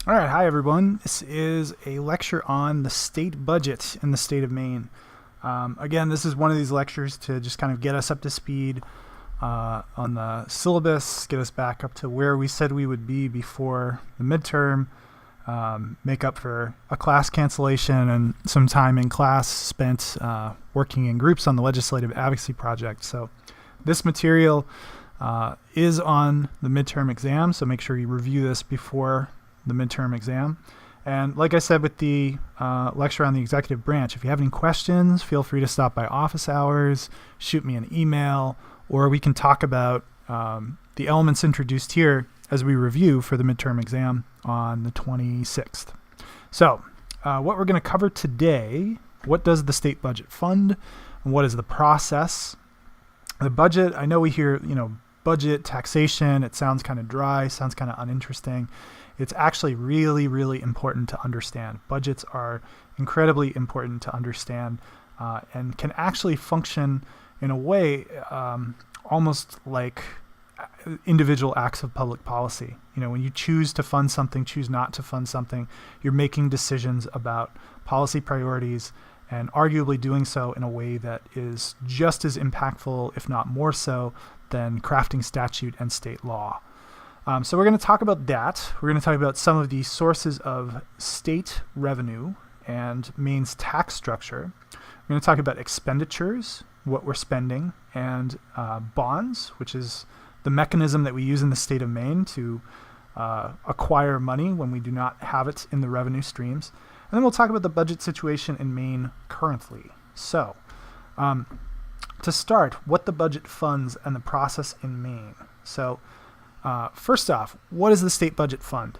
All right, hi everyone. This is a lecture on the state budget in the state of Maine. Again, this is one of these lectures to just kind of get us up to speed on the syllabus, get us back up to where we said we would be before the midterm, make up for a class cancellation and some time in class spent working in groups on the legislative advocacy project. So this material is on the midterm exam, so make sure you review this before the midterm exam. And like I said with the lecture on the executive branch, if you have any questions, feel free to stop by office hours, shoot me an email, or we can talk about the elements introduced here as we review for the midterm exam on the 26th. So what we're going to cover today, what does the state budget fund, and what is the process? The budget, I know we hear, budget, taxation, it sounds kind of dry, sounds kind of uninteresting. It's actually really, really important to understand. Budgets are incredibly important to understand and can actually function in a way almost like individual acts of public policy. When you choose to fund something, choose not to fund something, you're making decisions about policy priorities and arguably doing so in a way that is just as impactful, if not more so, than crafting statute and state law. So we're going to talk about that. We're going to talk about some of the sources of state revenue and Maine's tax structure. We're going to talk about expenditures, what we're spending, and bonds, which is the mechanism that we use in the state of Maine to acquire money when we do not have it in the revenue streams. And then we'll talk about the budget situation in Maine currently. So to start, what the budget funds and the process in Maine. So first off, what is the state budget fund?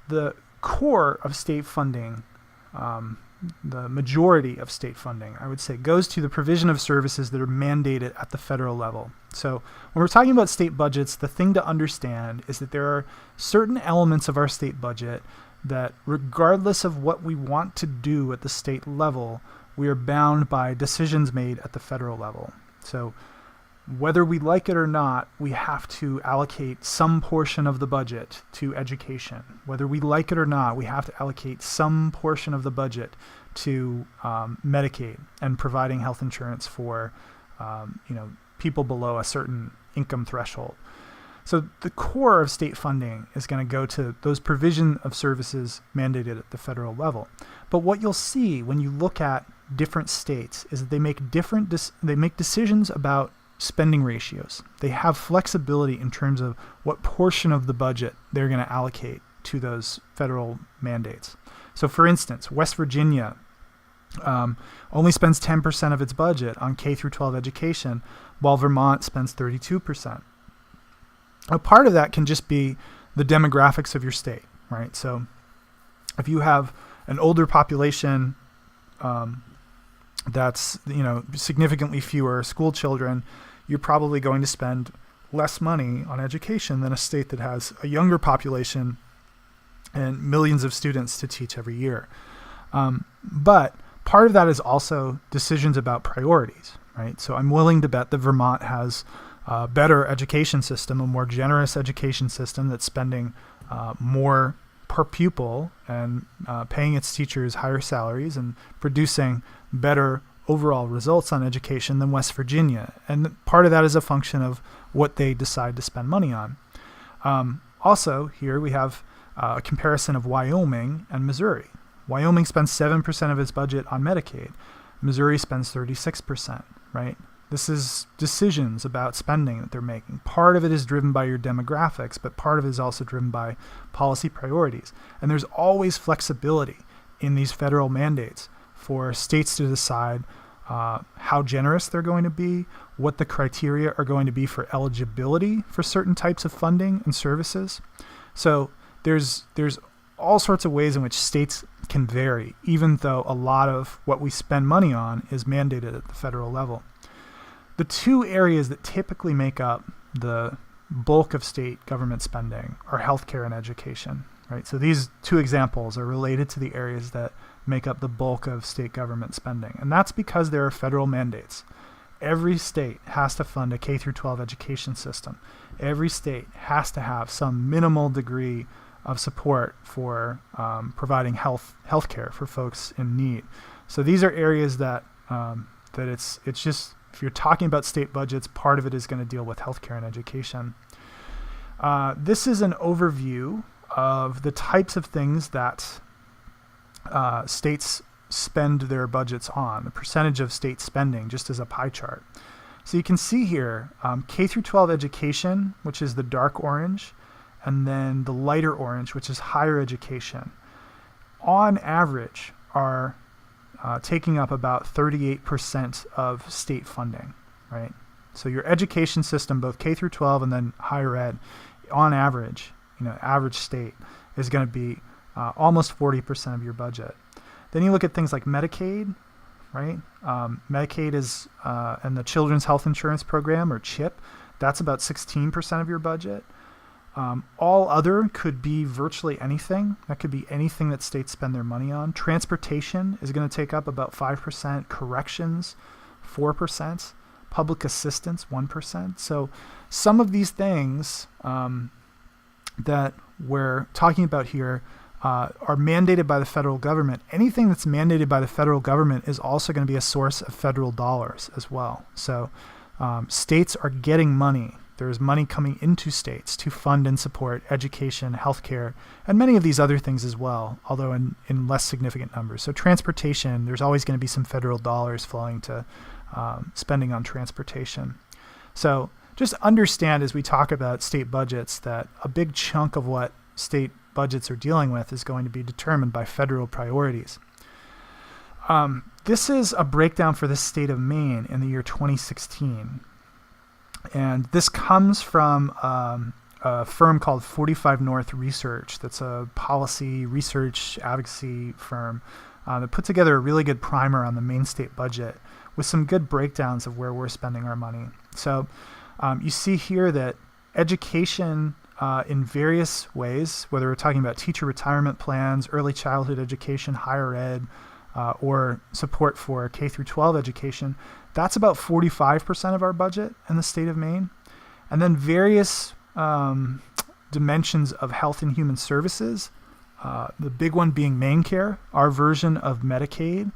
The core of state funding, the majority of state funding, I would say, goes to the provision of services that are mandated at the federal level. So when we're talking about state budgets, the thing to understand is that there are certain elements of our state budget that, regardless of what we want to do at the state level, we are bound by decisions made at the federal level. So whether we like it or not, we have to allocate some portion of the budget to education. Whether we like it or not, we have to allocate some portion of the budget to Medicaid and providing health insurance for people below a certain income threshold. So the core of state funding is going to go to those provision of services mandated at the federal level. But what you'll see when you look at different states is that they make decisions about spending ratios. They have flexibility in terms of what portion of the budget they're going to allocate to those federal mandates. So for instance, West Virginia only spends 10% of its budget on K through 12 education, while Vermont spends 32%. A part of that can just be the demographics of your state, right? So if you have an older population that's significantly fewer school children, you're probably going to spend less money on education than a state that has a younger population and millions of students to teach every year. But part of that is also decisions about priorities, right? So I'm willing to bet that Vermont has a better education system, a more generous education system that's spending more per pupil and paying its teachers higher salaries and producing better overall results on education than West Virginia. And part of that is a function of what they decide to spend money on. Also, here we have a comparison of Wyoming and Missouri. Wyoming spends 7% of its budget on Medicaid. Missouri spends 36%, right? This is decisions about spending that they're making. Part of it is driven by your demographics, but part of it is also driven by policy priorities. And there's always flexibility in these federal mandates for states to decide how generous they're going to be, what the criteria are going to be for eligibility for certain types of funding and services. So there's all sorts of ways in which states can vary, even though a lot of what we spend money on is mandated at the federal level. The two areas that typically make up the bulk of state government spending are healthcare and education, right? So these two examples are related to the areas that make up the bulk of state government spending. And that's because there are federal mandates. Every state has to fund a K through 12 education system. Every state has to have some minimal degree of support for providing health care for folks in need. So these are areas that that it's just, if you're talking about state budgets, part of it is going to deal with healthcare and education. This is an overview of the types of things that states spend their budgets on, the percentage of state spending, just as a pie chart. So you can see here K through 12 education, which is the dark orange, and then the lighter orange, which is higher education, on average are taking up about 38% of state funding, right? So your education system, both K through 12 and then higher ed, on average, average state is going to be almost 40% of your budget. Then you look at things like Medicaid, right? Medicaid is, and the Children's Health Insurance Program, or CHIP, that's about 16% of your budget. All other could be virtually anything. That could be anything that states spend their money on. Transportation is going to take up about 5%. Corrections, 4%. Public assistance, 1%. So some of these things that we're talking about here are mandated by the federal government. Anything that's mandated by the federal government is also going to be a source of federal dollars as well. So states are getting money. There's money coming into states to fund and support education, healthcare, and many of these other things as well, although in less significant numbers. So transportation, there's always going to be some federal dollars flowing to spending on transportation. So just understand, as we talk about state budgets, that a big chunk of what state budgets are dealing with is going to be determined by federal priorities. This is a breakdown for the state of Maine in the year 2016. And this comes from a firm called 45 North Research. That's a policy research advocacy firm that put together a really good primer on the Maine state budget with some good breakdowns of where we're spending our money. So you see here that education in various ways, whether we're talking about teacher retirement plans, early childhood education, higher ed, or support for K through 12 education, that's about 45% of our budget in the state of Maine. And then various dimensions of health and human services, the big one being Maine Care, our version of Medicaid,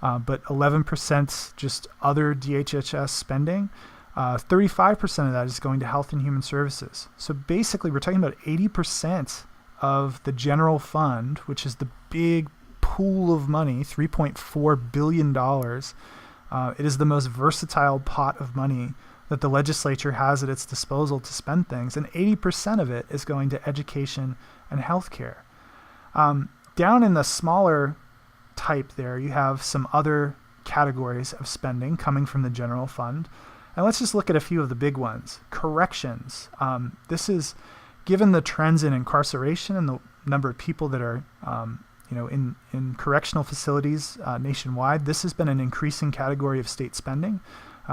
but 11% just other DHHS spending. 35% of that is going to health and human services. So basically, we're talking about 80% of the general fund, which is the big pool of money, $3.4 billion. It is the most versatile pot of money that the legislature has at its disposal to spend things, and 80% of it is going to education and healthcare. Down in the smaller type there, you have some other categories of spending coming from the general fund. And let's just look at a few of the big ones. Corrections. This is, given the trends in incarceration and the number of people that are in correctional facilities nationwide, this has been an increasing category of state spending.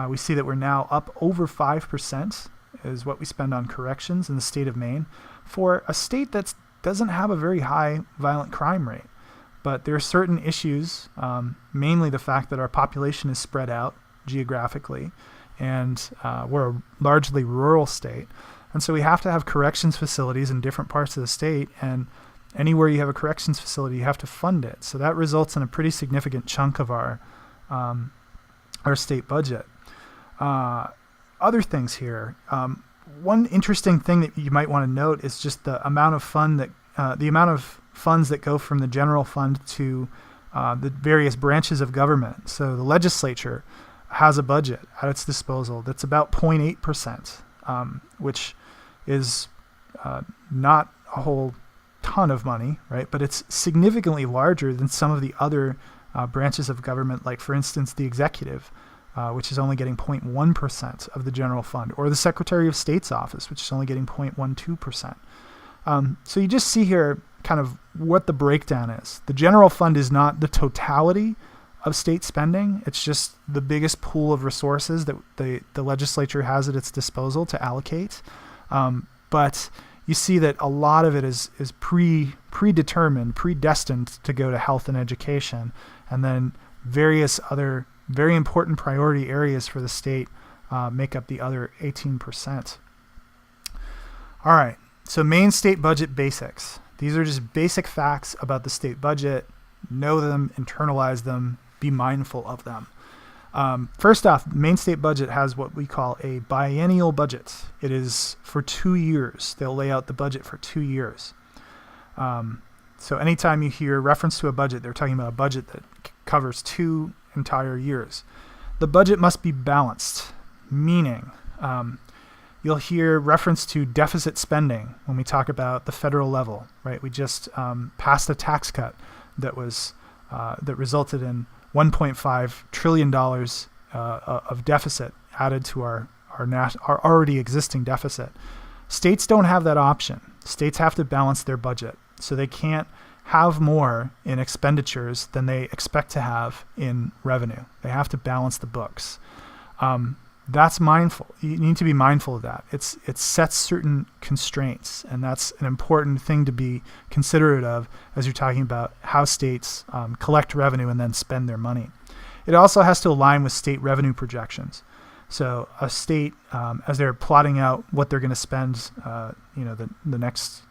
We see that we're now up over 5% is what we spend on corrections in the state of Maine, for a state that doesn't have a very high violent crime rate. But there are certain issues, mainly the fact that our population is spread out geographically, and we're a largely rural state. And so we have to have corrections facilities in different parts of the state, and anywhere you have a corrections facility, you have to fund it. So that results in a pretty significant chunk of our state budget. Other things here. One interesting thing that you might want to note is just the amount of funds that go from the general fund to the various branches of government. So the legislature has a budget at its disposal that's about 0.8%, which is not a whole ton of money, right? But it's significantly larger than some of the other branches of government, like, for instance, the executive, which is only getting 0.1% of the general fund, or the Secretary of State's office, which is only getting 0.12%. So you just see here kind of what the breakdown is. The general fund is not the totality of state spending. It's just the biggest pool of resources that the legislature has at its disposal to allocate. But you see that a lot of it is predetermined, predestined to go to health and education, and then various other very important priority areas for the state make up the other 18%. All right, so Maine state budget basics. These are just basic facts about the state budget. Know them, internalize them, be mindful of them. First off, Maine state budget has what we call a biennial budget. It is for 2 years. They'll lay out the budget for 2 years. So anytime you hear reference to a budget, they're talking about a budget that covers 2 entire years. The budget must be balanced, meaning you'll hear reference to deficit spending when we talk about the federal level, right? We just passed a tax cut that was that resulted in $1.5 trillion of deficit added to our already existing deficit. States don't have that option. States have to balance their budget, so they can't have more in expenditures than they expect to have in revenue. They have to balance the books. That's mindful. You need to be mindful of that. It sets certain constraints, and that's an important thing to be considerate of as you're talking about how states collect revenue and then spend their money. It also has to align with state revenue projections. So a state, as they're plotting out what they're going to spend, the next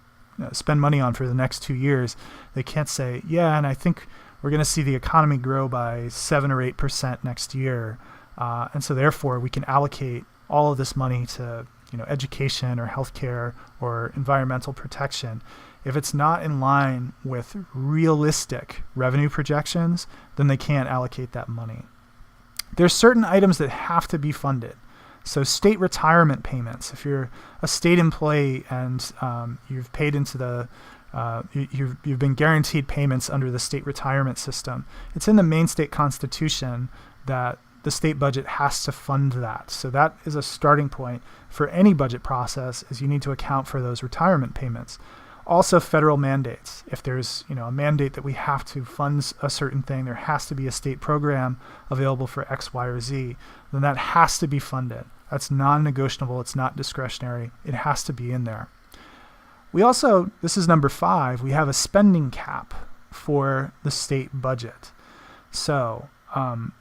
spend money on for the next 2 years, they can't say, yeah, and I think we're going to see the economy grow by 7 or 8% next year. And so therefore we can allocate all of this money to, education or healthcare or environmental protection. If it's not in line with realistic revenue projections, then they can't allocate that money. There's certain items that have to be funded. So state retirement payments, if you're a state employee and you've paid into the you've been guaranteed payments under the state retirement system, it's in the Maine state constitution that the state budget has to fund that. So that is a starting point for any budget process, is you need to account for those retirement payments. Also federal mandates. If there's a mandate that we have to fund a certain thing, there has to be a state program available for X, Y, or Z, then that has to be funded. That's non-negotiable. It's not discretionary. It has to be in there. We also, this is number 5, we have a spending cap for the state budget. So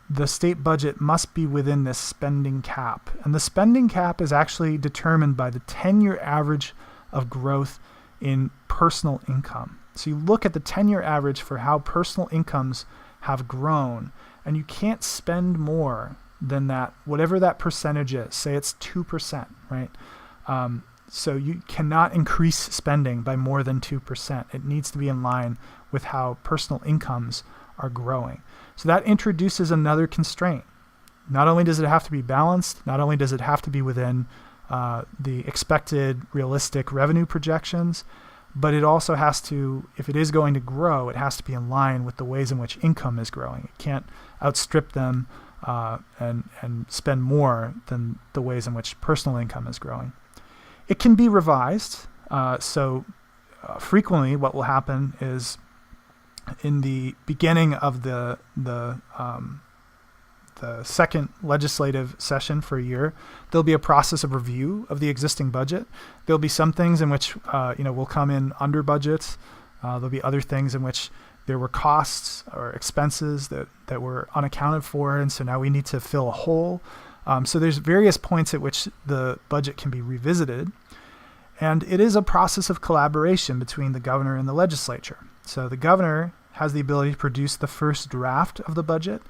the state budget must be within this spending cap. And the spending cap is actually determined by the 10-year average of growth in personal income. So you look at the 10-year average for how personal incomes have grown, and you can't spend more than that, whatever that percentage is. Say it's 2%, right? So you cannot increase spending by more than 2%. It needs to be in line with how personal incomes are growing. So that introduces another constraint. Not only does it have to be balanced, not only does it have to be within the expected realistic revenue projections, but it also has to, if it is going to grow, it has to be in line with the ways in which income is growing. It can't outstrip them and spend more than the ways in which personal income is growing. It can be revised. Frequently what will happen is in the beginning of the second legislative session for a year, there'll be a process of review of the existing budget. There'll be some things in which will come in under budget. There'll be other things in which there were costs or expenses that were unaccounted for, and so now we need to fill a hole. So there's various points at which the budget can be revisited, and it is a process of collaboration between the governor and the legislature. So the governor has the ability to produce the first draft of the budget,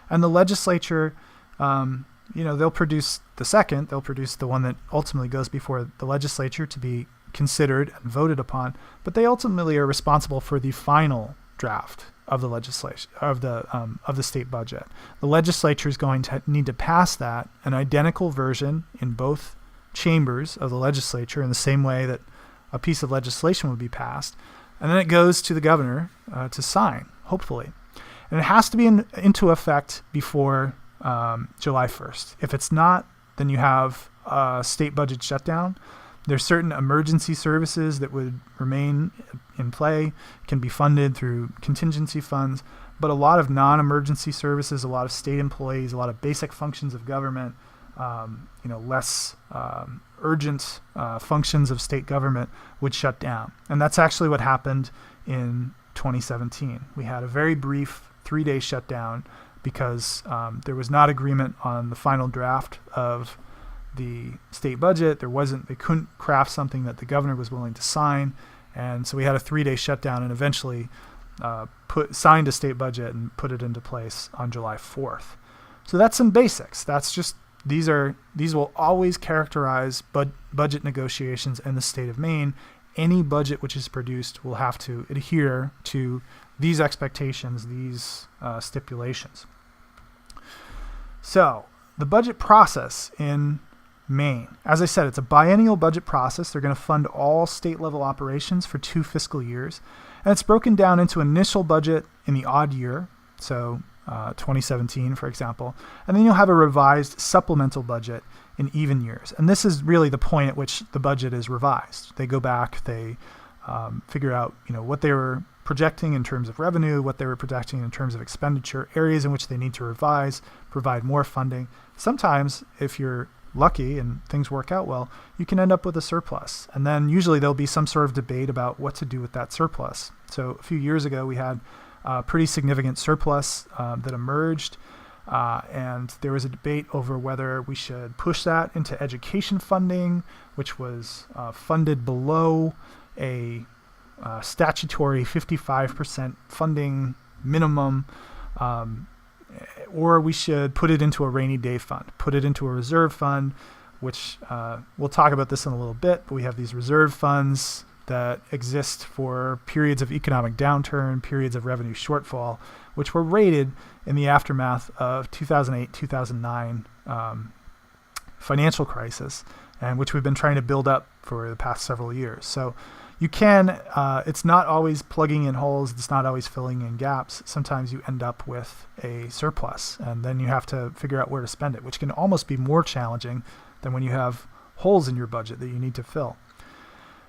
and the legislature, they'll produce the second. They'll produce the one that ultimately goes before the legislature to be considered and voted upon. But they ultimately are responsible for the final draft of the legislation of the state budget. The legislature is going to need to pass that, an identical version in both chambers of the legislature, in the same way that a piece of legislation would be passed, and then it goes to the governor to sign, hopefully. And it has to be into effect before July 1st. If it's not, then you have a state budget shutdown. There's certain emergency services that would remain in play, can be funded through contingency funds, but a lot of non-emergency services, a lot of state employees, a lot of basic functions of government, less urgent functions of state government would shut down. And that's actually what happened in 2017. We had a very brief 3-day shutdown because there was not agreement on the final draft of the state budget. They couldn't craft something that the governor was willing to sign, And so we had a 3-day shutdown and eventually signed a state budget and put it into place on July 4th. So that's some basics. That's just these will always characterize budget negotiations in the state of Maine. Any budget which is produced will have to adhere to these expectations, these stipulations. So the budget process in Maine, as I said, it's a biennial budget process. They're going to fund all state level operations for 2 fiscal years. And it's broken down into initial budget in the odd year, so 2017, for example. And then you'll have a revised supplemental budget in even years. And this is really the point at which the budget is revised. They go back, they figure out what they were projecting in terms of revenue, what they were projecting in terms of expenditure, areas in which they need to revise, provide more funding. Sometimes, if you're lucky and things work out well, you can end up with a surplus. And then usually there'll be some sort of debate about what to do with that surplus. So a few years ago, we had a pretty significant surplus that emerged. And there was a debate over whether we should push that into education funding, which was funded below a statutory 55% funding minimum, or we should put it into a rainy day fund, put it into a reserve fund, which we'll talk about this in a little bit, but we have these reserve funds that exist for periods of economic downturn, periods of revenue shortfall, which were rated in the aftermath of 2008-2009 financial crisis, and which we've been trying to build up for the past several years. So you can, it's not always plugging in holes, it's not always filling in gaps. Sometimes you end up with a surplus, and then you have to figure out where to spend it, which can almost be more challenging than when you have holes in your budget that you need to fill.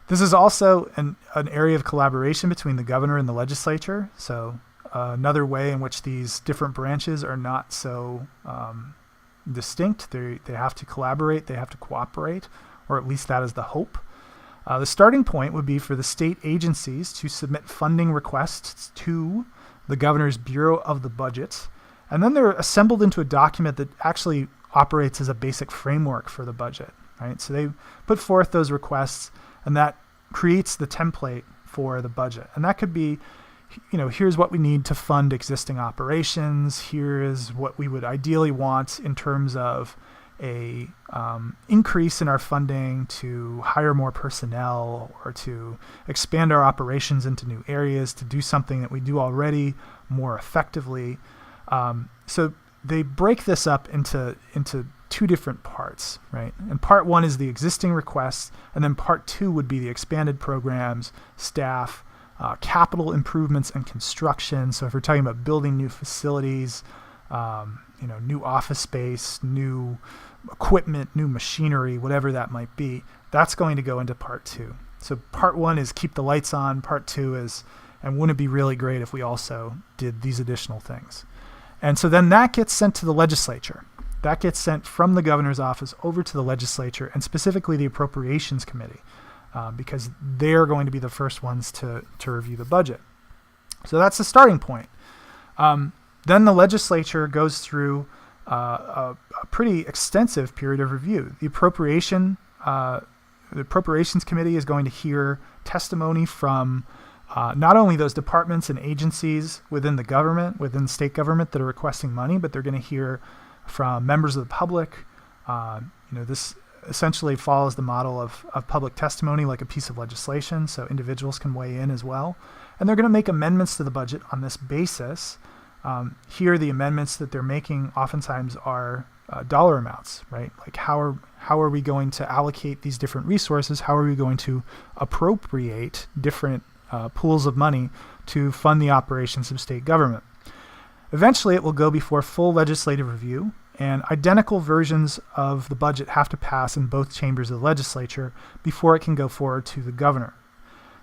This is also an area of collaboration between the governor and the legislature. So another way in which these different branches are not so distinct. They have to collaborate, they have to cooperate, or at least that is the hope. The starting point would be for the state agencies to submit funding requests to the governor's Bureau of the Budget, and then they're assembled into a document that actually operates as a basic framework for the budget, right? So they put forth those requests, and that creates the template for the budget. And that could be, here's what we need to fund existing operations. Here is what we would ideally want in terms of a increase in our funding to hire more personnel or to expand our operations into new areas, to do something that we do already more effectively. So they break this up into 2 different parts, right? And part 1 is the existing requests, and then part 2 would be the expanded programs, staff, capital improvements and construction. So if we're talking about building new facilities, new office space, new equipment, new machinery, whatever that might be, that's going to go into part 2. So part 1 is keep the lights on. Part 2 is, and wouldn't it be really great if we also did these additional things? And so then that gets sent to the legislature. That gets sent from the governor's office over to the legislature, and specifically the Appropriations Committee, because they're going to be the first ones to review the budget. So that's the starting point. Then the legislature goes through a pretty extensive period of review. The Appropriations Committee is going to hear testimony from not only those departments and agencies within the government, within state government that are requesting money, but they're going to hear from members of the public. This essentially follows the model of public testimony, like a piece of legislation, so individuals can weigh in as well. And they're going to make amendments to the budget on this basis. Here, the amendments that they're making oftentimes are dollar amounts, right? Like how are we going to allocate these different resources? How are we going to appropriate different pools of money to fund the operations of state government? Eventually, it will go before full legislative review, and identical versions of the budget have to pass in both chambers of the legislature before it can go forward to the governor.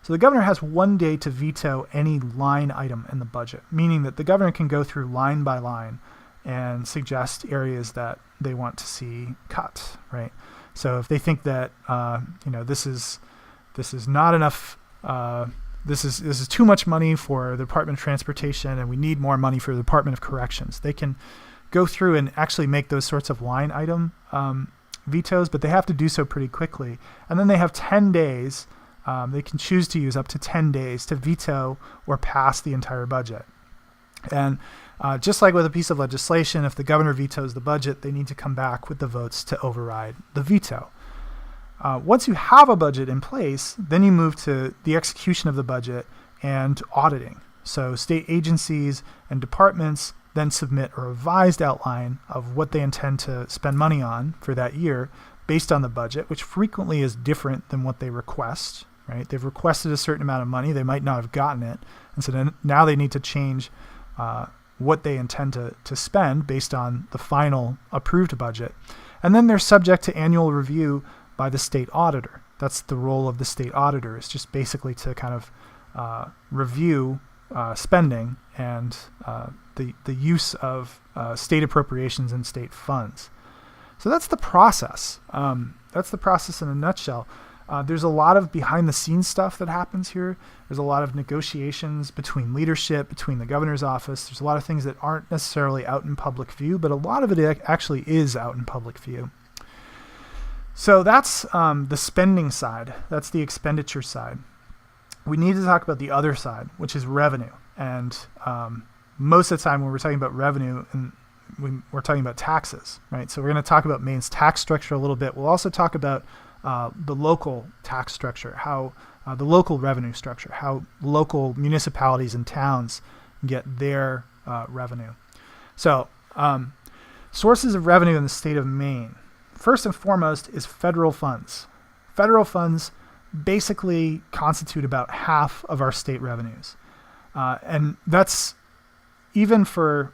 So the governor has 1 day to veto any line item in the budget, meaning that the governor can go through line by line and suggest areas that they want to see cut, right? So if they think that this is not enough, this is too much money for the Department of Transportation, and we need more money for the Department of Corrections, they can go through and actually make those sorts of line item vetoes, but they have to do so pretty quickly. And then they have 10 days they can choose to use up to 10 days to veto or pass the entire budget. And just like with a piece of legislation, if the governor vetoes the budget, they need to come back with the votes to override the veto. Once you have a budget in place, then you move to the execution of the budget and auditing. So state agencies and departments then submit a revised outline of what they intend to spend money on for that year based on the budget, which frequently is different than what they request, right? They've requested a certain amount of money. They might not have gotten it. And so then now they need to change what they intend to spend based on the final approved budget. And then they're subject to annual review by the state auditor. That's the role of the state auditor, is just basically to kind of review spending and the use of state appropriations and state funds. So that's the process. That's the process in a nutshell. There's a lot of behind-the-scenes stuff that happens here. There's a lot of negotiations between leadership, between the governor's office. There's a lot of things that aren't necessarily out in public view, but a lot of it actually is out in public view. So that's the spending side. That's the expenditure side. We need to talk about the other side, which is revenue. And most of the time when we're talking about revenue, and we're talking about taxes, right? So we're going to talk about Maine's tax structure a little bit. We'll also talk about the local tax structure, how the local revenue structure, how local municipalities and towns get their revenue. So sources of revenue in the state of Maine. First and foremost is federal funds. Federal funds basically constitute about half of our state revenues. And that's even for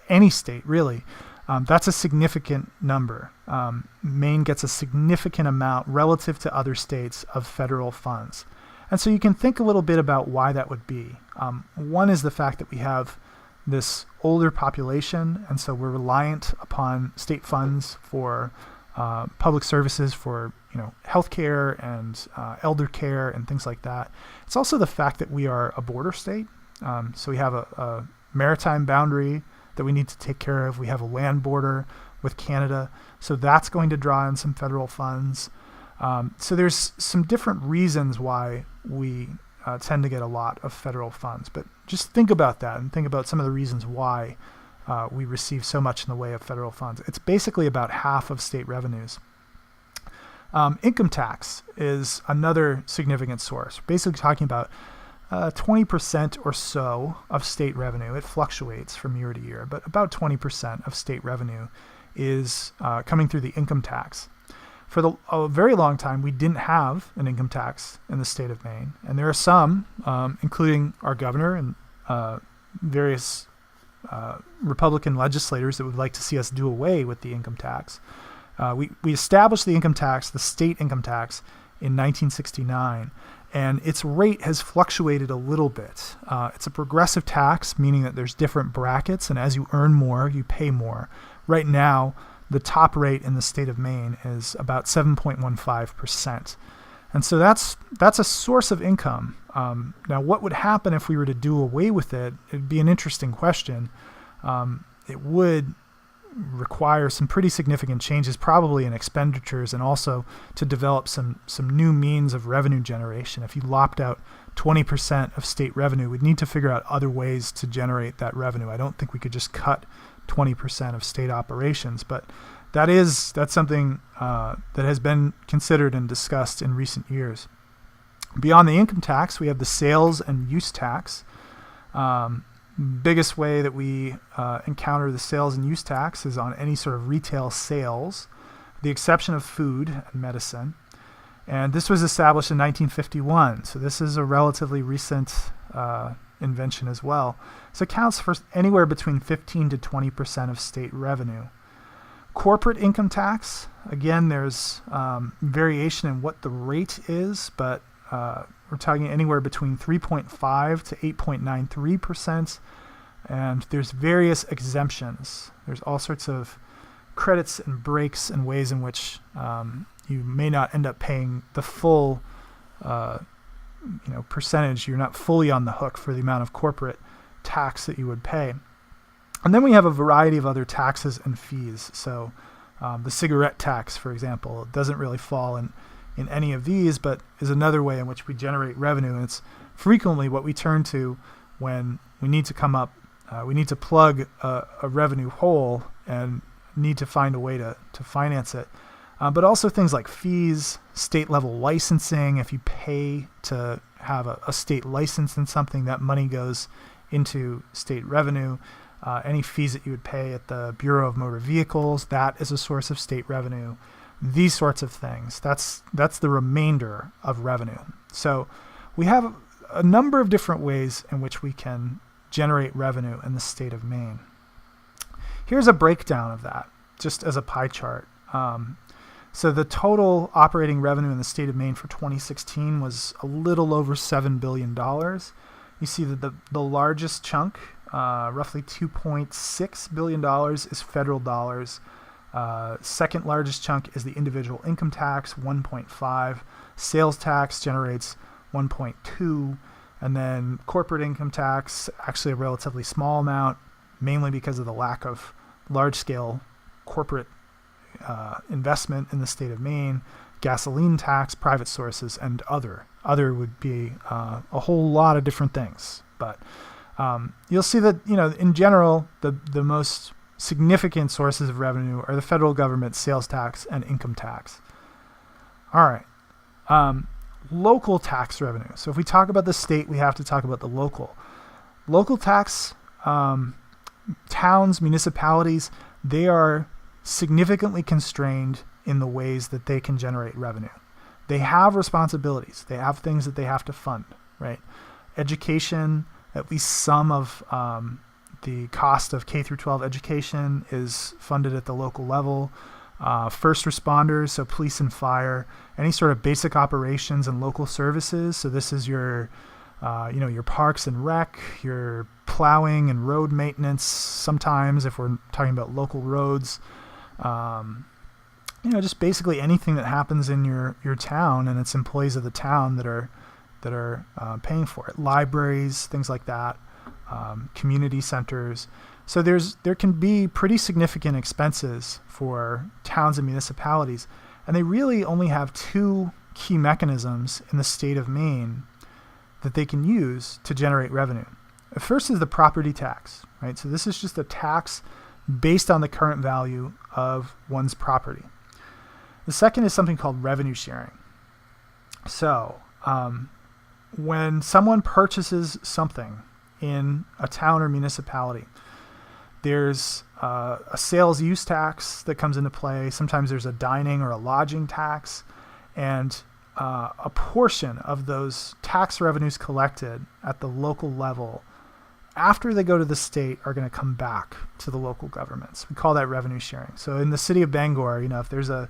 any state, really. That's a significant number. Maine gets a significant amount relative to other states of federal funds. And so you can think a little bit about why that would be. One is the fact that we have this older population, and so we're reliant upon state funds for public services, for healthcare and elder care and things like that. It's also the fact that we are a border state. So we have a maritime boundary that we need to take care of. We have a land border with Canada, so that's going to draw in some federal funds. So there's some different reasons why we tend to get a lot of federal funds, but just think about that and think about some of the reasons why we receive so much in the way of federal funds. It's basically about half of state revenues. Income tax is another significant source. We're basically talking about 20% or so of state revenue. It fluctuates from year to year, but about 20% of state revenue is coming through the income tax. For a very long time, we didn't have an income tax in the state of Maine, and there are some, including our governor and various Republican legislators, that would like to see us do away with the income tax. We established the income tax, the state income tax, in 1969, and its rate has fluctuated a little bit. It's a progressive tax, meaning that there's different brackets, and as you earn more, you pay more. Right now, the top rate in the state of Maine is about 7.15%. And so that's a source of income. Now, what would happen if we were to do away with it? It'd be an interesting question. It would require some pretty significant changes, probably in expenditures, and also to develop some new means of revenue generation. If you lopped out 20% of state revenue, we'd need to figure out other ways to generate that revenue. I don't think we could just cut 20% of state operations, but that's something that has been considered and discussed in recent years. Beyond the income tax, we have the sales and use tax. Biggest way that we encounter the sales and use tax is on any sort of retail sales, the exception of food and medicine. And this was established in 1951, so this is a relatively recent invention as well. So it accounts for anywhere between 15 to 20% of state revenue. Corporate income tax, again, there's variation in what the rate is, but we're talking anywhere between 3.5 to 8.93%, and there's various exemptions. There's all sorts of credits and breaks and ways in which you may not end up paying the full percentage. You're not fully on the hook for the amount of corporate tax that you would pay. And then we have a variety of other taxes and fees. So The cigarette tax, for example, doesn't really fall in any of these, but is another way in which we generate revenue. And it's frequently what we turn to when we need to we need to plug a revenue hole and need to find a way to finance it. But also things like fees, state level licensing. If you pay to have a state license in something, that money goes into state revenue. Any fees that you would pay at the Bureau of Motor Vehicles, that is a source of state revenue. These sorts of things, that's the remainder of revenue. So we have a number of different ways in which we can generate revenue in the state of Maine. Here's a breakdown of that, just as a pie chart. So the total operating revenue in the state of Maine for 2016 was a little over $7 billion. You see that the largest chunk, roughly $2.6 billion, is federal dollars. Second largest chunk is the individual income tax, 1.5. Sales tax generates 1.2. And then corporate income tax, actually a relatively small amount, mainly because of the lack of large-scale corporate investment in the state of Maine. Gasoline tax, private sources, and other. Other would be a whole lot of different things. But you'll see that, in general, the most significant sources of revenue are the federal government, sales tax, and income tax. All right. Local tax revenue. So if we talk about the state, we have to talk about the local. Local tax, towns, municipalities, they are significantly constrained in the ways that they can generate revenue. They have responsibilities. They have things that they have to fund, right? Education, at least some of the cost of K through 12 education is funded at the local level. First responders, so police and fire, any sort of basic operations and local services. So this is your parks and rec, your plowing and road maintenance. Sometimes, if we're talking about local roads, just basically anything that happens in your town, and it's employees of the town that are paying for it. Libraries, things like that, community centers. So there can be pretty significant expenses for towns and municipalities, and they really only have two key mechanisms in the state of Maine that they can use to generate revenue. The first is the property tax, right? So this is just a tax based on the current value of one's property. The second is something called revenue sharing. So when someone purchases something in a town or municipality, there's a sales use tax that comes into play. Sometimes there's a dining or a lodging tax, and a portion of those tax revenues collected at the local level after they go to the state are going to come back to the local governments. We call that revenue sharing. So in the city of Bangor, if there's a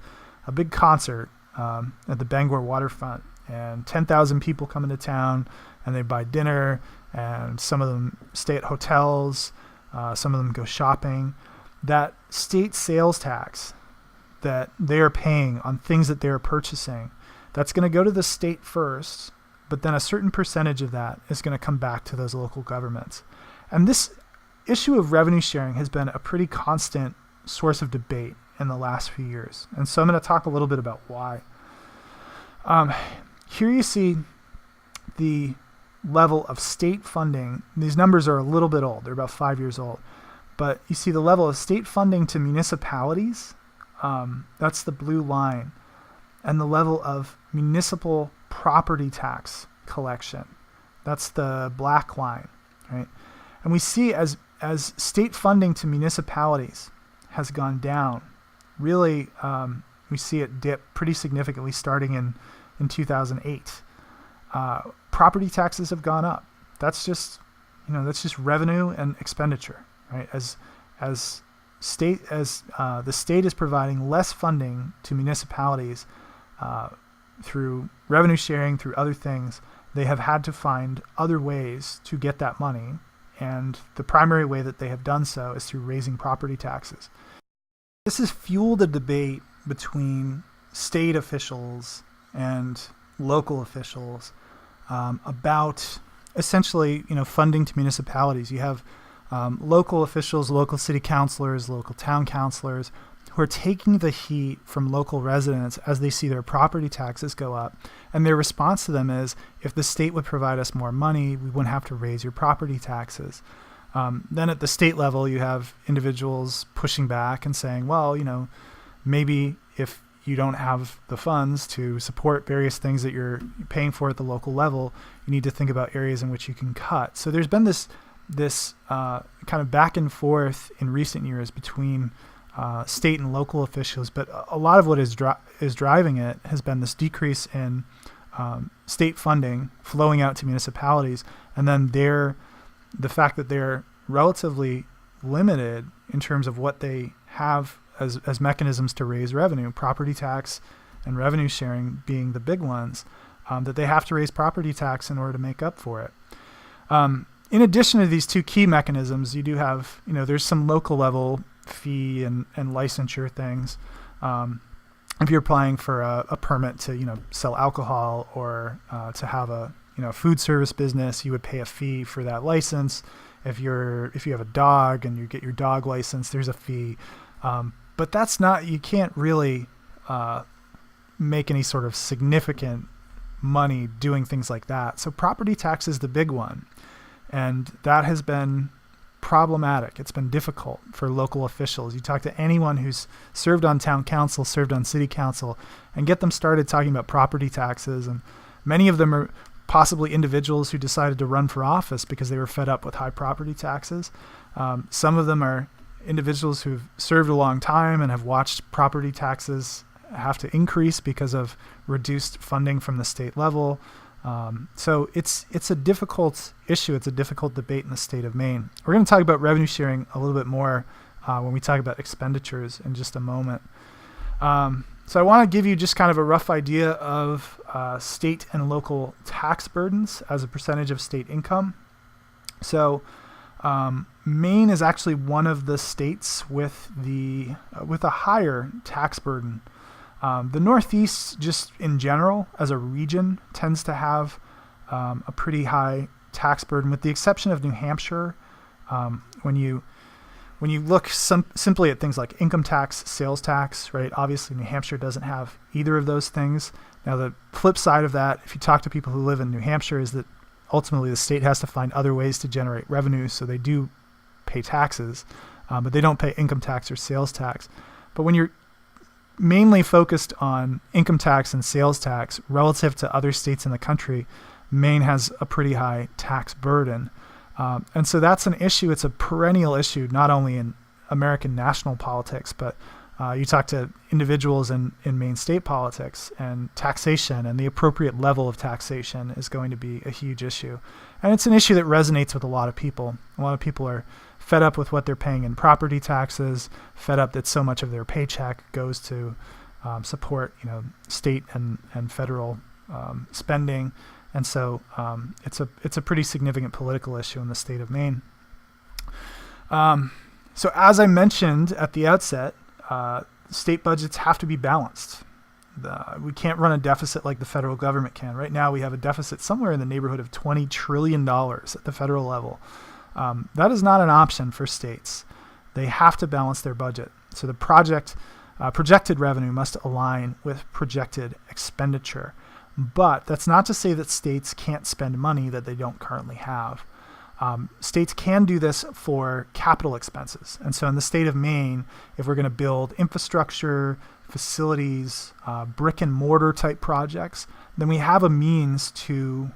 big concert at the Bangor waterfront and 10,000 people come into town and they buy dinner, and some of them stay at hotels, some of them go shopping, that state sales tax that they are paying on things that they are purchasing, that's going to go to the state first, but then a certain percentage of that is going to come back to those local governments. And this issue of revenue sharing has been a pretty constant source of debate in the last few years. And so I'm going to talk a little bit about why. Here you see the level of state funding. These numbers are a little bit old. They're about 5 years old. But you see the level of state funding to municipalities. That's the blue line. And the level of municipal property tax collection. That's the black line, right? And we see as state funding to municipalities has gone down, really we see it dip pretty significantly starting in 2008. Property taxes have gone up. That's just revenue and expenditure, right? As the state is providing less funding to municipalities through revenue sharing, through other things, they have had to find other ways to get that money. And the primary way that they have done so is through raising property taxes. This has fueled a debate between state officials and local officials about essentially, funding to municipalities. You have local officials, local city councilors, local town councilors who are taking the heat from local residents as they see their property taxes go up. And their response to them is, if the state would provide us more money, we wouldn't have to raise your property taxes. Then at the state level, you have individuals pushing back and saying, well, maybe if you don't have the funds to support various things that you're paying for at the local level, you need to think about areas in which you can cut. So there's been this kind of back and forth in recent years between state and local officials, but a lot of what is driving it has been this decrease in state funding flowing out to municipalities, and then the fact that they're relatively limited in terms of what they have as mechanisms to raise revenue, property tax and revenue sharing being the big ones, that they have to raise property tax in order to make up for it. In addition to these two key mechanisms, you do have, there's some local level fee and licensure things. If you're applying for a permit to, sell alcohol or to have a, food service business, you would pay a fee for that license. If you have a dog and you get your dog license, there's a fee. But that's not, you can't really make any sort of significant money doing things like that. So property tax is the big one. And that has been problematic. It's been difficult for local officials. You talk to anyone who's served on town council, served on city council, and get them started talking about property taxes. And many of them are possibly individuals who decided to run for office because they were fed up with high property taxes. Some of them are individuals who've served a long time and have watched property taxes have to increase because of reduced funding from the state level. So it's a difficult issue. It's a difficult debate in the state of Maine. We're going to talk about revenue sharing a little bit more when we talk about expenditures in just a moment. So I want to give you just kind of a rough idea of state and local tax burdens as a percentage of state income. So Maine is actually one of the states with a higher tax burden. The Northeast, just in general, as a region, tends to have a pretty high tax burden, with the exception of New Hampshire. When you look simply at things like income tax, sales tax, right? Obviously, New Hampshire doesn't have either of those things. Now, the flip side of that, if you talk to people who live in New Hampshire, is that ultimately the state has to find other ways to generate revenue, so they do pay taxes, but they don't pay income tax or sales tax. But when you're mainly focused on income tax and sales tax relative to other states in the country, Maine has a pretty high tax burden. And so that's an issue. It's a perennial issue, not only in American national politics, but you talk to individuals in Maine state politics, and taxation and the appropriate level of taxation is going to be a huge issue. And it's an issue that resonates with a lot of people. A lot of people are fed up with what they're paying in property taxes, fed up that so much of their paycheck goes to support, state and federal spending. And so it's a pretty significant political issue in the state of Maine. So as I mentioned at the outset, state budgets have to be balanced. We can't run a deficit like the federal government can. Right now we have a deficit somewhere in the neighborhood of $20 trillion at the federal level. That is not an option for states. They have to balance their budget. So the projected revenue must align with projected expenditure. But that's not to say that states can't spend money that they don't currently have. States can do this for capital expenses. And so in the state of Maine, if we're going to build infrastructure, facilities, brick and mortar type projects, then we have a means to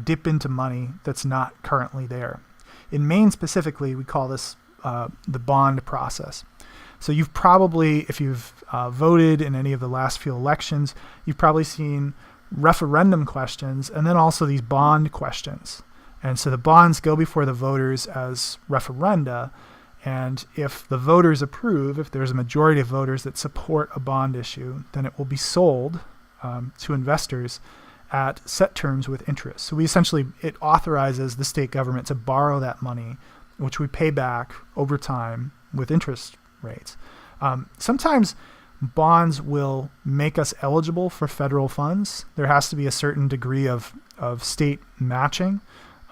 dip into money that's not currently there. In Maine specifically, we call this the bond process. So you've probably, if you've voted in any of the last few elections, you've probably seen referendum questions and then also these bond questions. And so the bonds go before the voters as referenda. And if the voters approve, if there's a majority of voters that support a bond issue, then it will be sold to investors at set terms with interest. So it authorizes the state government to borrow that money, which we pay back over time with interest rates. Sometimes bonds will make us eligible for federal funds. There has to be a certain degree of state matching.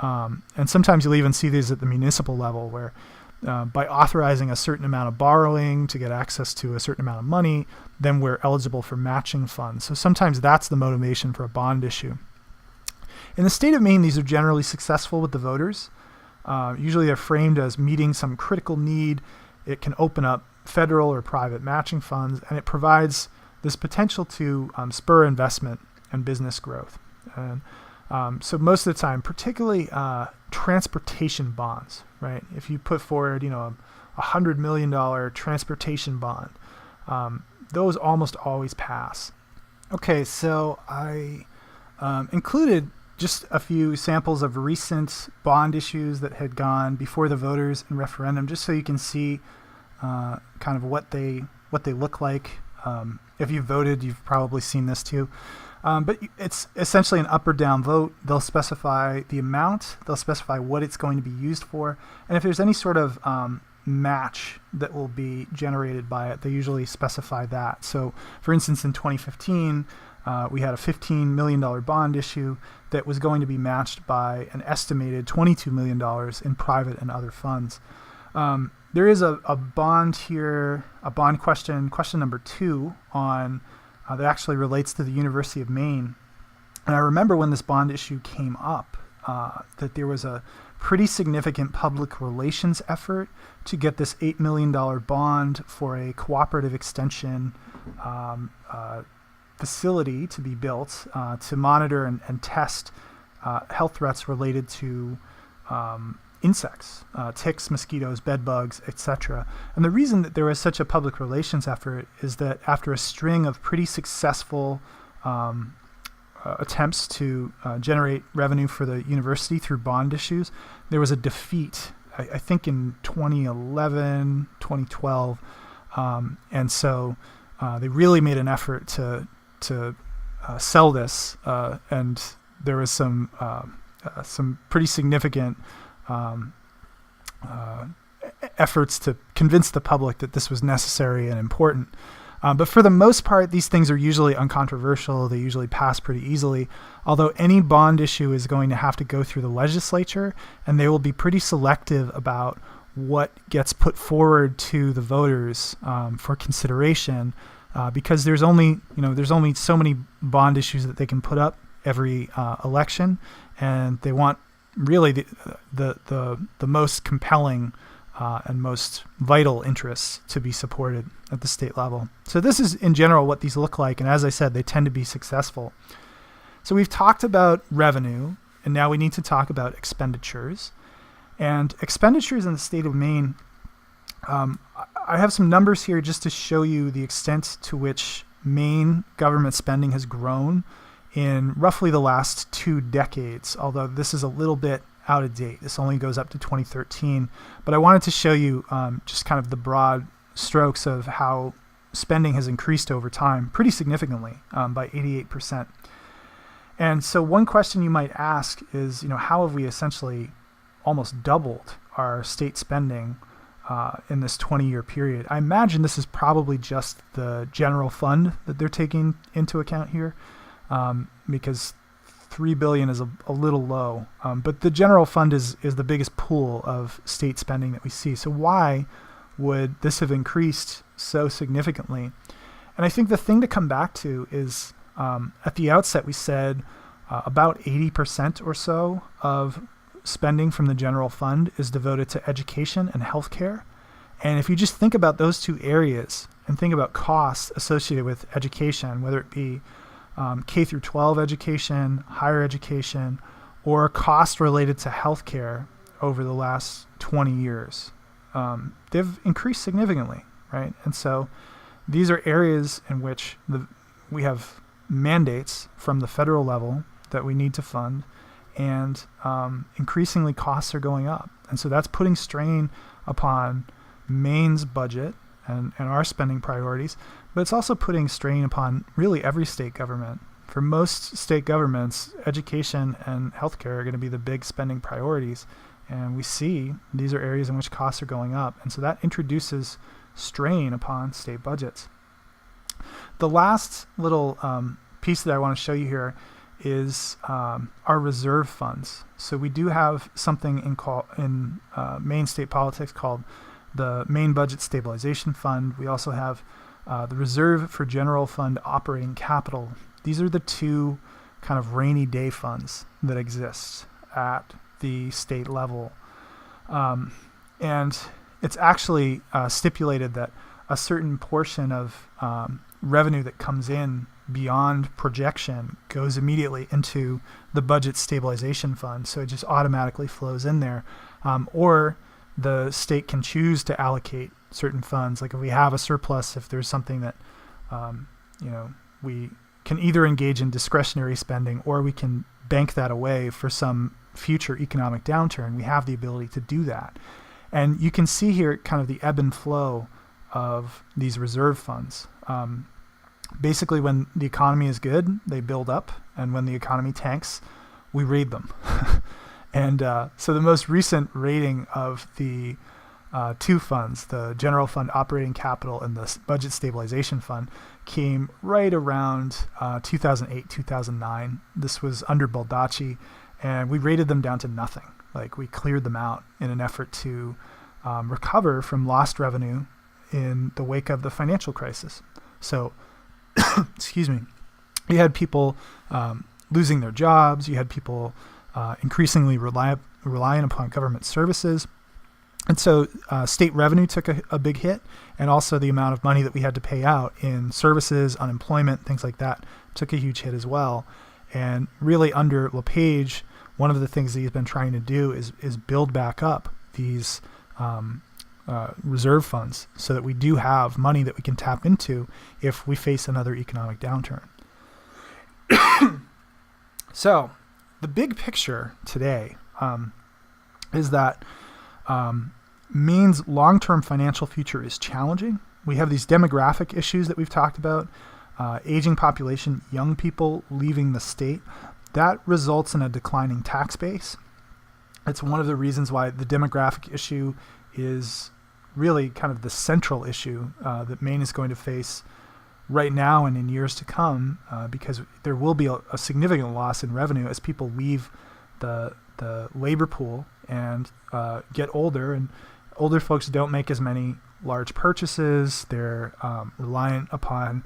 And sometimes you'll even see these at the municipal level where by authorizing a certain amount of borrowing to get access to a certain amount of money, then we're eligible for matching funds. So sometimes that's the motivation for a bond issue. In the state of Maine, these are generally successful with the voters. Usually they're framed as meeting some critical need. It can open up federal or private matching funds, and it provides this potential to spur investment and business growth. And so most of the time, particularly transportation bonds, right? If you put forward, a $100 million transportation bond, those almost always pass. Okay, so I included just a few samples of recent bond issues that had gone before the voters in referendum, just so you can see kind of what they look like. If you voted, you've probably seen this too. But it's essentially an up or down vote. They'll specify the amount, they'll specify what it's going to be used for, and if there's any sort of match that will be generated by it, they usually specify that. So for instance, in 2015, we had a $15 million bond issue that was going to be matched by an estimated $22 million in private and other funds. There is a bond here, a bond question number 2 on that actually relates to the University of Maine. And I remember when this bond issue came up, that there was a pretty significant public relations effort to get this $8 million bond for a cooperative extension facility to be built to monitor and test health threats related to insects, ticks, mosquitoes, bed bugs, etc. And the reason that there was such a public relations effort is that after a string of pretty successful attempts to generate revenue for the university through bond issues, there was a defeat, I think in 2011, 2012. And so they really made an effort to sell this, and there was some pretty significant efforts to convince the public that this was necessary and important. But for the most part, these things are usually uncontroversial. They usually pass pretty easily, although any bond issue is going to have to go through the legislature, and they will be pretty selective about what gets put forward to the voters for consideration, because there's only so many bond issues that they can put up every election, and they want really the most compelling and most vital interests to be supported at the state level. So this is in general what these look like, and as I said, they tend to be successful. So we've talked about revenue, and now we need to talk about expenditures. And expenditures in the state of Maine, I have some numbers here just to show you the extent to which Maine government spending has grown in roughly the last 2 decades, although this is a little bit out of date. This only goes up to 2013. But I wanted to show you just kind of the broad strokes of how spending has increased over time pretty significantly, by 88%. And so one question you might ask is, how have we essentially almost doubled our state spending in this 20-year period? I imagine this is probably just the general fund that they're taking into account here, because $3 billion is a little low. But the general fund is the biggest pool of state spending that we see. So why would this have increased so significantly? And I think the thing to come back to is, at the outset we said about 80% or so of spending from the general fund is devoted to education and healthcare. And if you just think about those 2 areas and think about costs associated with education, whether it be K through 12 education, higher education, or cost related to healthcare over the last 20 years, they've increased significantly, right? And so these are areas in which we have mandates from the federal level that we need to fund, and increasingly costs are going up. And so that's putting strain upon Maine's budget and our spending priorities, but it's also putting strain upon really every state government. For most state governments, education and healthcare are going to be the big spending priorities, and we see these are areas in which costs are going up, and so that introduces strain upon state budgets. The last little piece that I want to show you here is our reserve funds. So we do have something in Maine state politics called the Maine Budget Stabilization Fund. We also have the Reserve for General Fund Operating Capital. These are the two kind of rainy day funds that exist at the state level. And it's actually stipulated that a certain portion of revenue that comes in beyond projection goes immediately into the Budget Stabilization Fund. So it just automatically flows in there. Or the state can choose to allocate certain funds. Like if we have a surplus, if there's something that, we can either engage in discretionary spending or we can bank that away for some future economic downturn. We have the ability to do that. And you can see here kind of the ebb and flow of these reserve funds. Basically, when the economy is good, they build up. And when the economy tanks, we raid them. And so the most recent rating of the two funds, the General Fund Operating Capital and the Budget Stabilization Fund, came right around 2008, 2009. This was under Baldacci, and we rated them down to nothing. Like we cleared them out in an effort to recover from lost revenue in the wake of the financial crisis. So, excuse me, you had people losing their jobs. You had people increasingly relying upon government services. And so state revenue took a big hit, and also the amount of money that we had to pay out in services, unemployment, things like that took a huge hit as well. And really under LePage, one of the things that he's been trying to do is build back up these reserve funds so that we do have money that we can tap into if we face another economic downturn. So the big picture today is that Maine's long-term financial future is challenging. We have these demographic issues that we've talked about, aging population, young people leaving the state. That results in a declining tax base. It's one of the reasons why the demographic issue is really kind of the central issue that Maine is going to face right now and in years to come, because there will be a significant loss in revenue as people leave the labor pool and get older, and older folks don't make as many large purchases. They're reliant upon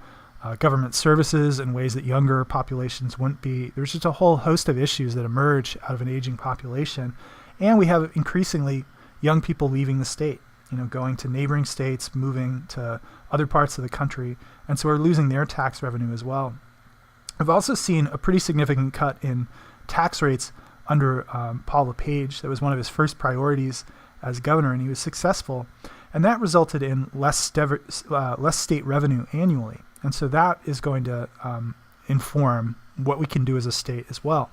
government services in ways that younger populations wouldn't be. There's just a whole host of issues that emerge out of an aging population. And we have increasingly young people leaving the state, going to neighboring states, moving to other parts of the country. And so we're losing their tax revenue as well. I've also seen a pretty significant cut in tax rates under Paul LePage. That was one of his first priorities as governor, and he was successful. And that resulted in less state revenue annually. And so that is going to inform what we can do as a state as well.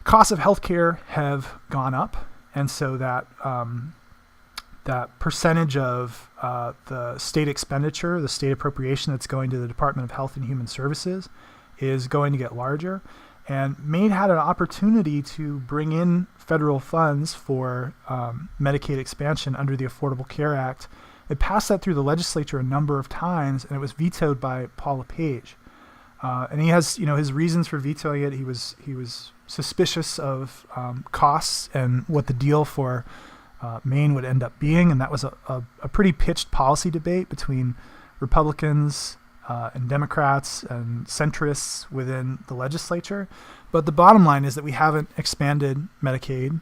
Costs of healthcare have gone up, and so that that percentage of the state expenditure, the state appropriation that's going to the Department of Health and Human Services, is going to get larger. And Maine had an opportunity to bring in federal funds for Medicaid expansion under the Affordable Care Act. It passed that through the legislature a number of times, and it was vetoed by Paul LePage. And he has, his reasons for vetoing it. He was suspicious of costs and what the deal for Maine would end up being, and that was a pretty pitched policy debate between Republicans and Democrats and centrists within the legislature. But the bottom line is that we haven't expanded Medicaid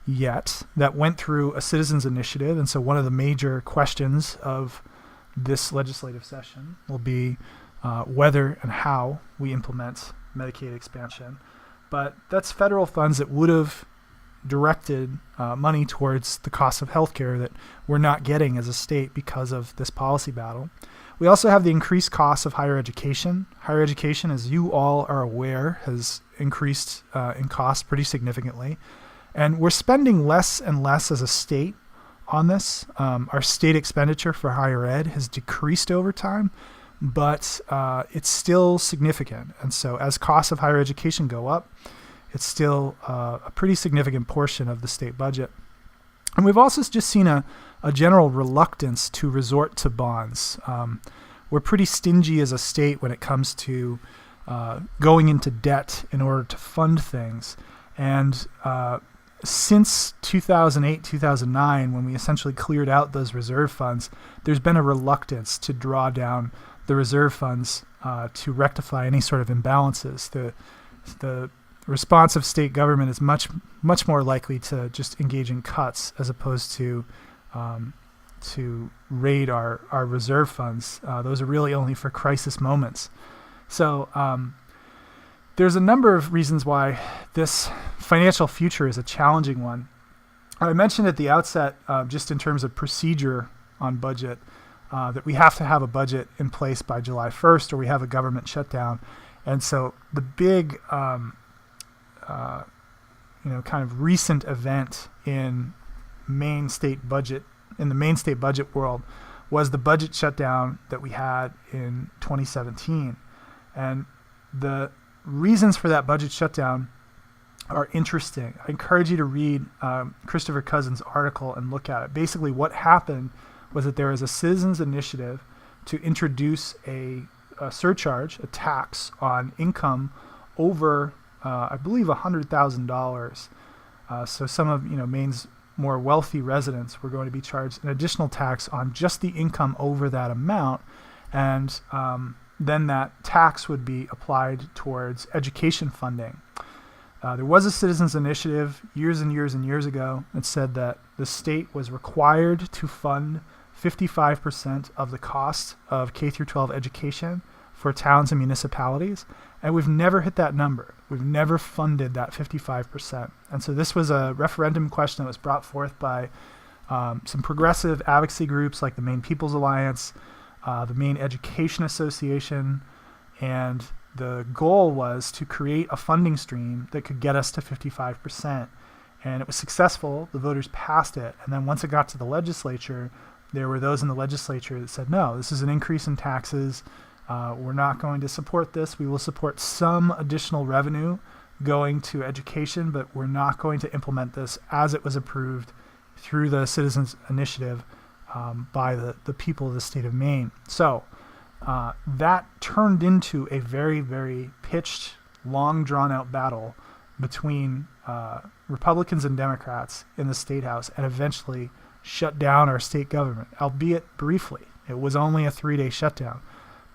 yet. That went through a citizens initiative, and so one of the major questions of this legislative session will be whether and how we implement Medicaid expansion. But that's federal funds that would have directed money towards the cost of healthcare that we're not getting as a state because of this policy battle. We also have the increased costs of higher education. Higher education, as you all are aware, has increased in cost pretty significantly. And we're spending less and less as a state on this. Our state expenditure for higher ed has decreased over time, but it's still significant. And so as costs of higher education go up, it's still a pretty significant portion of the state budget. And we've also just seen a general reluctance to resort to bonds. We're pretty stingy as a state when it comes to going into debt in order to fund things. And since 2008, 2009, when we essentially cleared out those reserve funds, there's been a reluctance to draw down the reserve funds to rectify any sort of imbalances. The response of state government is much more likely to just engage in cuts as opposed to raid our reserve funds. Those are really only for crisis moments. So there's a number of reasons why this financial future is a challenging one. I mentioned at the outset, just in terms of procedure on budget, that we have to have a budget in place by July 1st or we have a government shutdown. And so the big, kind of recent event in the Maine state budget world was the budget shutdown that we had in 2017. And the reasons for that budget shutdown are interesting. I encourage you to read Christopher Cousins' article and look at it. Basically, what happened was that there was a citizens' initiative to introduce a surcharge, a tax on income over, I believe, $100,000. So some of Maine's more wealthy residents were going to be charged an additional tax on just the income over that amount, and then that tax would be applied towards education funding. There was a citizens' initiative years and years and years ago that said that the state was required to fund 55% of the cost of K through 12 education for towns and municipalities, and we've never hit that number. We've never funded that 55%. And so this was a referendum question that was brought forth by some progressive advocacy groups like the Maine People's Alliance, the Maine Education Association, and the goal was to create a funding stream that could get us to 55%. And it was successful. The voters passed it. And then once it got to the legislature, there were those in the legislature that said, no, this is an increase in taxes. We're not going to support this. We will support some additional revenue going to education, but we're not going to implement this as it was approved through the Citizens Initiative by the people of the state of Maine. So that turned into a very, very pitched, long, drawn-out battle between Republicans and Democrats in the State House, and eventually shut down our state government, albeit briefly. It was only a 3-day shutdown.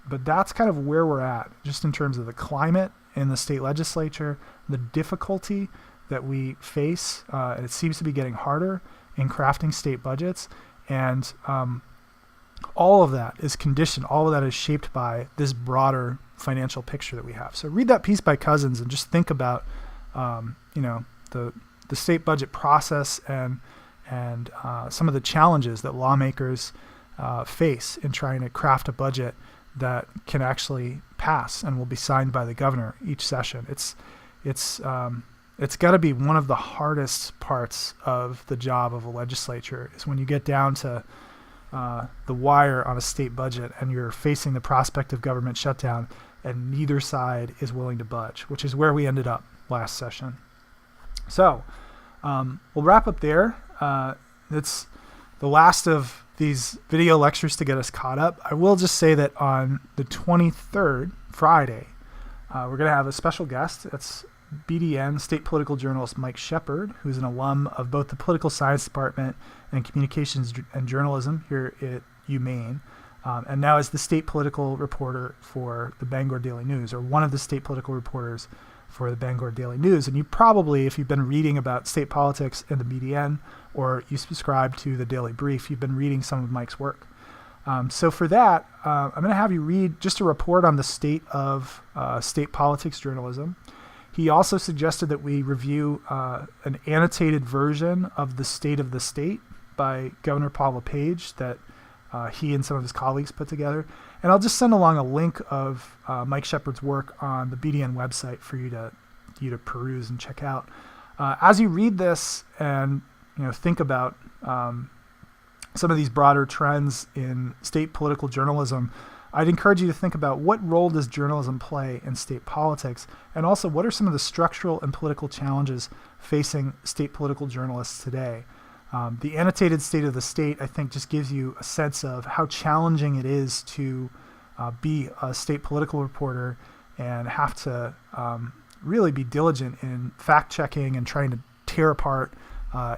But that's kind of where we're at, just in terms of the climate in the state legislature, the difficulty that we face, and it seems to be getting harder in crafting state budgets. And all of that is conditioned, all of that is shaped by this broader financial picture that we have. So read that piece by Cousins and just think about, the state budget process and some of the challenges that lawmakers face in trying to craft a budget that can actually pass and will be signed by the governor each session. It's got to be one of the hardest parts of the job of a legislature, is when you get down to the wire on a state budget and you're facing the prospect of government shutdown and neither side is willing to budge, which is where we ended up last session. So we'll wrap up there. It's the last of these video lectures to get us caught up. I will just say that on the 23rd, Friday, we're going to have a special guest. It's BDN state political journalist Mike Shepard, who's an alum of both the political science department and communications and journalism here at UMaine, and now is the state political reporter for the Bangor Daily News, or one of the state political reporters for the Bangor Daily News. And you probably, if you've been reading about state politics in the BDN, or you subscribe to the Daily Brief, you've been reading some of Mike's work. So for that, I'm going to have you read just a report on the state of state politics journalism. He also suggested that we review an annotated version of The State of the State by Governor Paul LePage that he and some of his colleagues put together. And I'll just send along a link of Mike Shepard's work on the BDN website for you to peruse and check out. As you read this and think about some of these broader trends in state political journalism, I'd encourage you to think about what role does journalism play in state politics, and also what are some of the structural and political challenges facing state political journalists today. The annotated State of the State, I think, just gives you a sense of how challenging it is to be a state political reporter and have to really be diligent in fact checking and trying to tear apart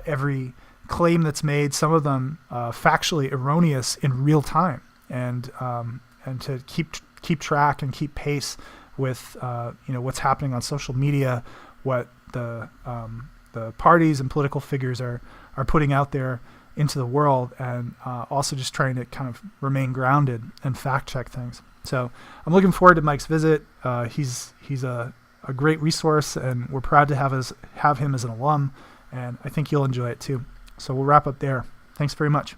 every claim that's made, some of them factually erroneous in real time, and to keep track and keep pace with what's happening on social media, what the parties and political figures are putting out there into the world, and also just trying to kind of remain grounded and fact check things. So I'm looking forward to Mike's visit. He's a great resource, and we're proud to have him as an alum, and I think you'll enjoy it too. So we'll wrap up there. Thanks very much.